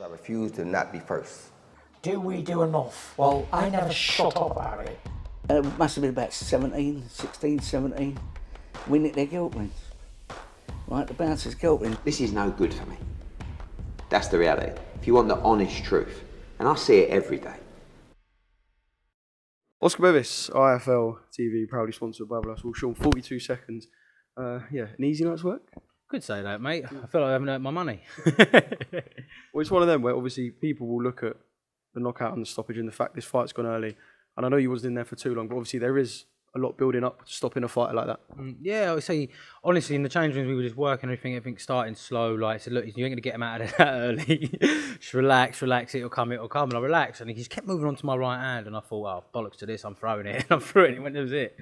I refuse to not be first. Do we do enough? Well, I never shut up about it. It must have been about 16, 17. We nicked their guilt rings. Right, the bouncer's guilt ring. This is no good for me. That's the reality. If you want the honest truth, and I see it every day. Oscar Bevis, IFL TV, proudly sponsored by Us. All Sean, 42 seconds. Yeah, an easy night's work? Could say that, mate. I feel like I haven't earned my money. Well, it's one of them where obviously people will look at the knockout and the stoppage and the fact this fight's gone early. And I know you wasn't in there for too long, but obviously there is a lot building up to stopping a fight like that. Yeah, I would say, honestly, in the change rooms, we were just working everything starting slow. Like I said, look, you ain't going to get him out of there that early. Just relax, it'll come. And I relaxed, and he just kept moving on to my right hand, and I thought, well, bollocks to this, I'm throwing it. And I threw it, and that was it.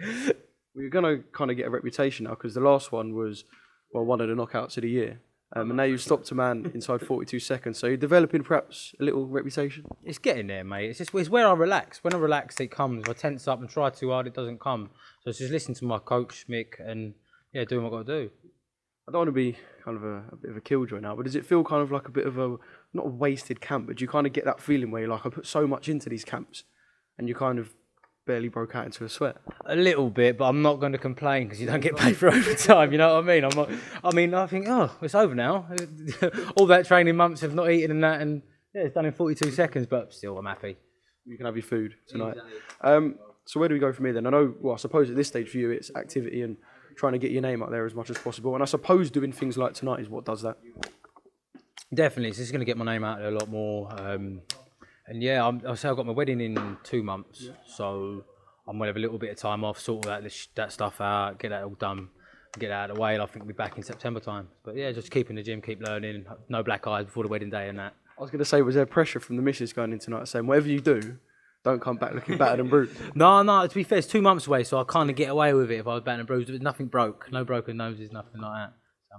We're going to kind of get a reputation now, because the last one was, well, one of the knockouts of the year. And now you've stopped a man inside 42 seconds. So you're developing perhaps a little reputation? It's getting there, mate. It's where I relax. When I relax, it comes. If I tense up and try too hard, it doesn't come. So it's just listening to my coach, Mick, and yeah, doing what I've got to do. I don't want to be kind of a bit of a killjoy now, but does it feel kind of like a bit of a, not a wasted camp, but do you kind of get that feeling where you're like, I put so much into these camps, and you kind of barely broke out into a sweat? A little bit, but I'm not going to complain because you don't get paid for overtime, you know what I mean? I think, oh, it's over now. All that training months of not eating and that, and yeah, it's done in 42 seconds, but still, I'm happy. You can have your food tonight. Exactly. So where do we go from here then? I know, well, I suppose at this stage for you, it's activity and trying to get your name out there as much as possible. And I suppose doing things like tonight is what does that. Definitely, it's just going to get my name out there a lot more. And yeah, I'll say I've got my wedding in 2 months, so I'm going to have a little bit of time off, sort all that stuff out, get that all done, get that out of the way, and I think we'll be back in September time. But yeah, just keep in the gym, keep learning, no black eyes before the wedding day and that. I was going to say, was there pressure from the missus going in tonight saying, whatever you do, don't come back looking battered and bruised? No, to be fair, it's 2 months away, so I kind of get away with it if I was battered and bruised. Nothing broke, no broken noses, nothing like that.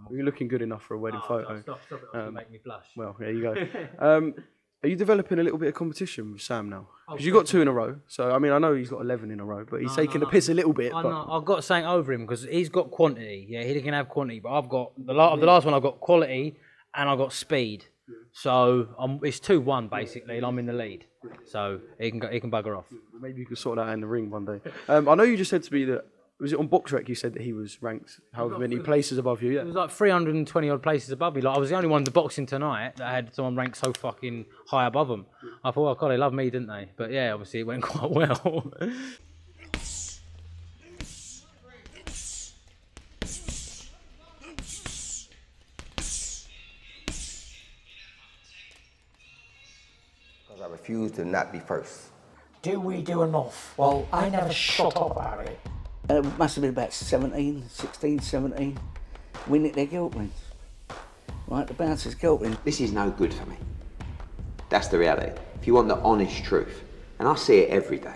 So you're looking good enough for a wedding photo. Stop it, it'll make me blush. Well, there you go. Are you developing a little bit of competition with Sam now? Because you've got 2 in a row. So, I mean, I know he's got 11 in a row, but he's taking the piss a little bit. I've got something over him because he's got quantity. Yeah, he can have quantity, but I've got, the last one I've got quality and I've got speed. So, it's 2-1 basically, and I'm in the lead. So, he can bugger off. Maybe you could sort that out in the ring one day. I know you just said to me that, was it on BoxRec you said that he was ranked however many places above you? Yeah. It was like 320 odd places above me. Like, I was the only one in the boxing tonight that had someone ranked so fucking high above them. I thought, oh God, they love me, didn't they? But yeah, obviously it went quite well. I refuse to not be first. Do we do enough? Well, I never shut up about it. It must have been about 16, 17. We nicked their guilt rings. Right, the bouncer's guilt ring. This is no good for me. That's the reality. If you want the honest truth, and I see it every day.